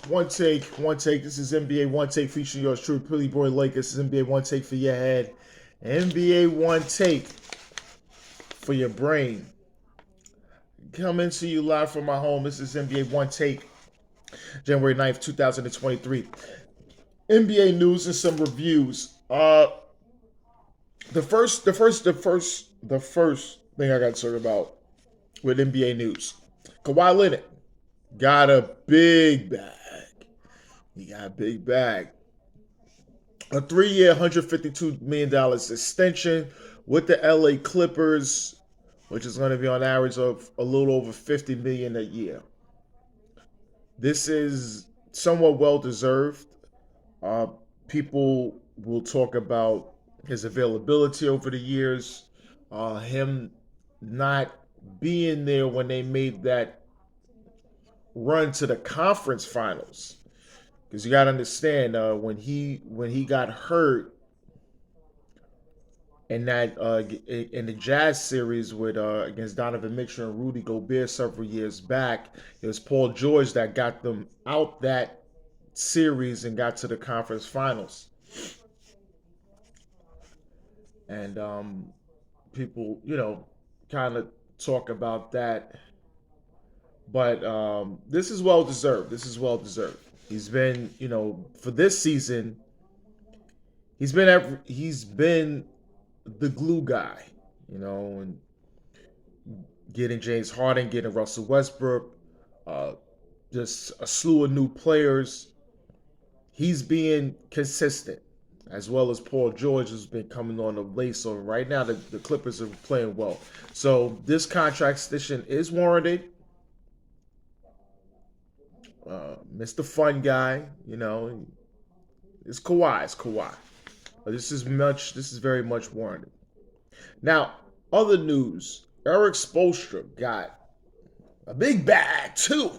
One take. This is NBA One Take featuring yours truly, Pretty Boy Lakers. This is NBA One Take for your head, NBA One Take for your brain. Coming to you live from my home. This is NBA One Take, January 9th, 2023. NBA news and some reviews. The first thing I got to talk about with NBA news. Kawhi Leonard got a big bag. He got a big bag. A 3-year, $152 million extension with the LA Clippers, which is going to be on average of a little over $50 million a year. This is somewhat well deserved. People will talk about his availability over the years, him not being there when they made that run to the conference finals. Because you got to understand, when he got hurt in that in the Jazz series with against Donovan Mitchell and Rudy Gobert several years back, it was Paul George that got them out that series and got to the conference finals. And people, kind of talk about that, but this is well deserved. This is well deserved. He's been, for this season, he's been the glue guy, and getting James Harden, getting Russell Westbrook, just a slew of new players. He's being consistent, as well as Paul George has been coming on the late. So right now, the Clippers are playing well. So this contract extension is warranted. Mr. Fun Guy, it's Kawhi. It's Kawhi. But this is very much warranted. Now, other news. Eric Spoelstra got a big bag too.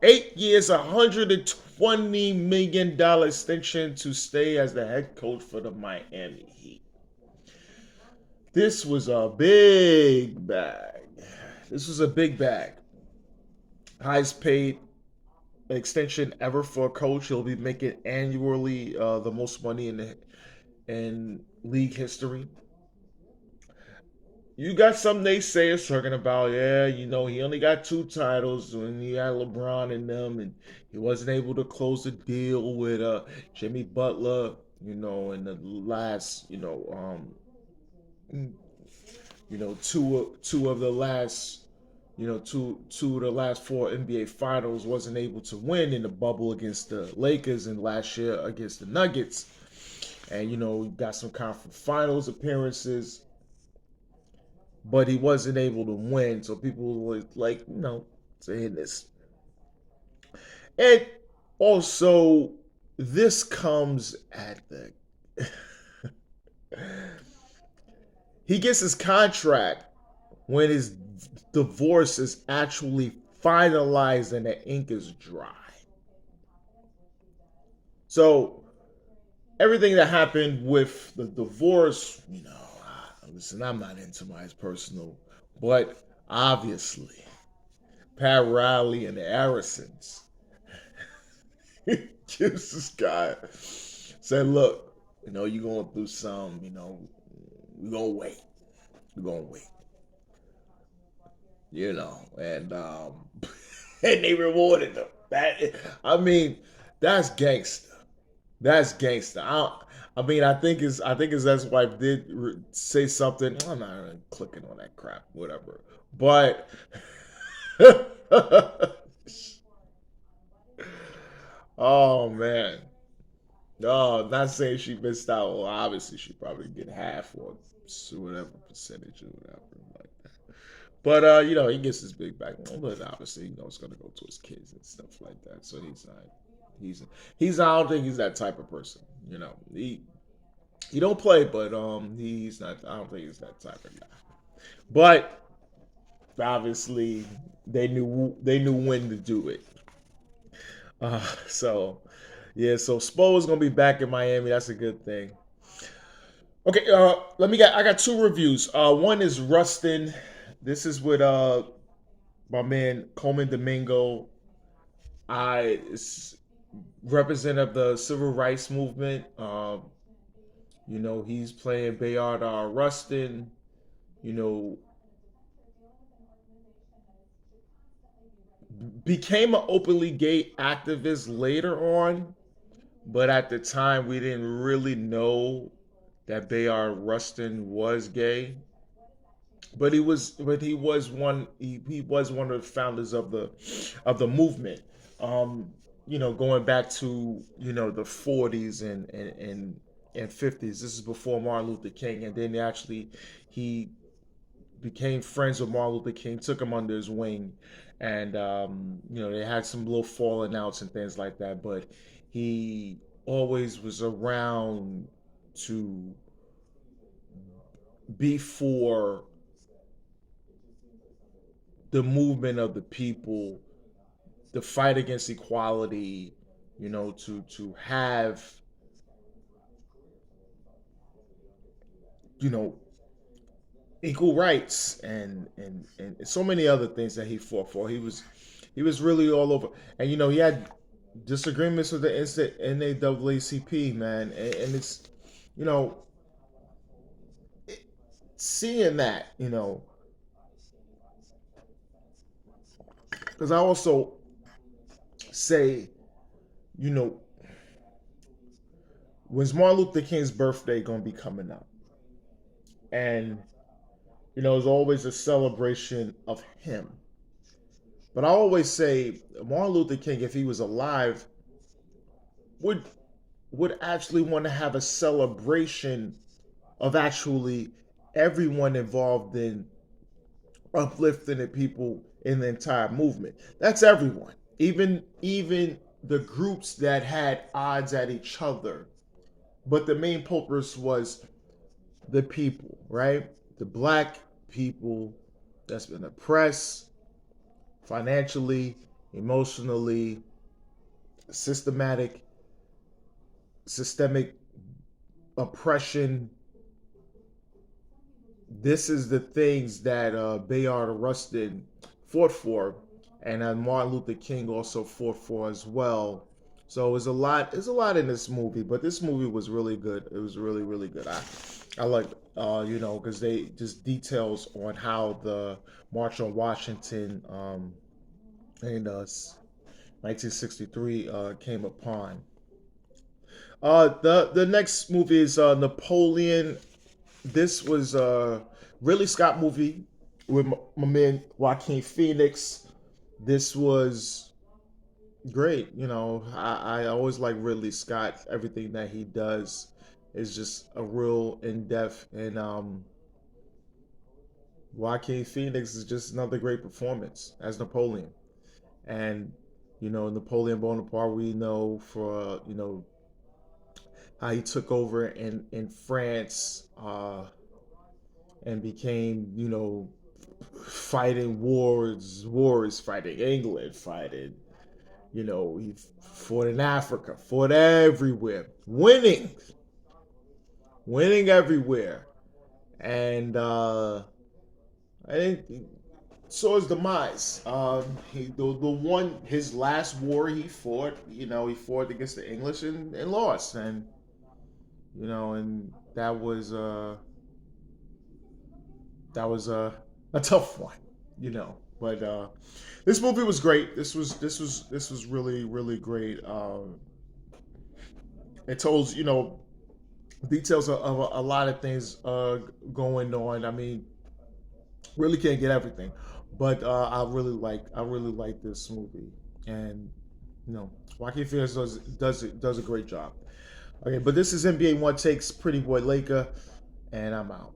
8 years, $120 million extension to stay as the head coach for the Miami Heat. This was a big bag. Highest paid extension ever for a coach. He'll be making annually the most money in league history. You got some naysayers talking about, he only got 2 titles when he had LeBron in them, and he wasn't able to close the deal with Jimmy Butler, in the last, two of the last. Two of the last 4 NBA finals wasn't able to win in the bubble against the Lakers and last year against the Nuggets. And, got some conference finals appearances, but he wasn't able to win. So people were like, saying this. And also, this comes at the... he gets his contract when his divorce is actually finalized and the ink is dry. So everything that happened with the divorce, listen, I'm not into my personal, but obviously Pat Riley and the Harrisons gives this guy said, look, you're going through some, we're going to wait. We're going to wait. And and they rewarded them. That's gangster. That's gangster. I think his ex-wife did say something. I'm not really clicking on that crap, whatever. But oh man, no, not saying she missed out. Well, obviously she probably get half or whatever percentage or whatever. But he gets his big back. But obviously, it's gonna go to his kids and stuff like that. So he's I don't think he's that type of person. He don't play, but he's not. I don't think he's that type of guy. But obviously, they knew when to do it. So Spo is gonna be back in Miami. That's a good thing. Okay, I got 2 reviews. One is Rustin. This is with my man Coleman Domingo. It's representative of the civil rights movement. He's playing Bayard Rustin. You know, became an openly gay activist later on, but at the time we didn't really know that Bayard Rustin was gay. He was one of the founders of the movement. Um, going back to the 40s and 50s. This is before Martin Luther King, and then actually he became friends with Martin Luther King, took him under his wing, and they had some little falling outs and things like that. But he always was around to be for the movement of the people, the fight against equality, to have you know equal rights and so many other things that he fought for. He was really all over, and he had disagreements with the NAACP, man, and it's you know seeing that, because I also say, you know, when's Martin Luther King's birthday gonna be coming up? And it's always a celebration of him. But I always say Martin Luther King, if he was alive, would would actually want to have a celebration of actually everyone involved in uplifting the people in the entire movement. That's everyone. Even the groups that had odds at each other. But the main purpose was the people, right? The black people that's been oppressed financially, emotionally, systematic, systemic oppression. This is the things that Bayard Rustin fought for, and Martin Luther King also fought for as well. So it's a lot. There's a lot in this movie, but this movie was really good. It was really, really good. I like, because they just details on how the March on Washington in 1963 came upon. The next movie is Napoleon. This was a Ridley Scott movie with my man Joaquin Phoenix. This was great. I always like Ridley Scott. Everything that he does is just a real in depth, and Joaquin Phoenix is just another great performance as Napoleon. And Napoleon Bonaparte, we know for how he took over in France, and became fighting wars, fighting England, fighting he fought in Africa, fought everywhere, winning everywhere, and I think saw his demise. The one his last war he fought, he fought against the English and lost, and that was a tough one, But this movie was great. This was really, really great. It told details of a lot of things going on. I mean, really can't get everything, but I really like this movie, and Joaquin Phoenix does a great job. Okay, but this is NBA One Takes Pretty Boy Laker, and I'm out.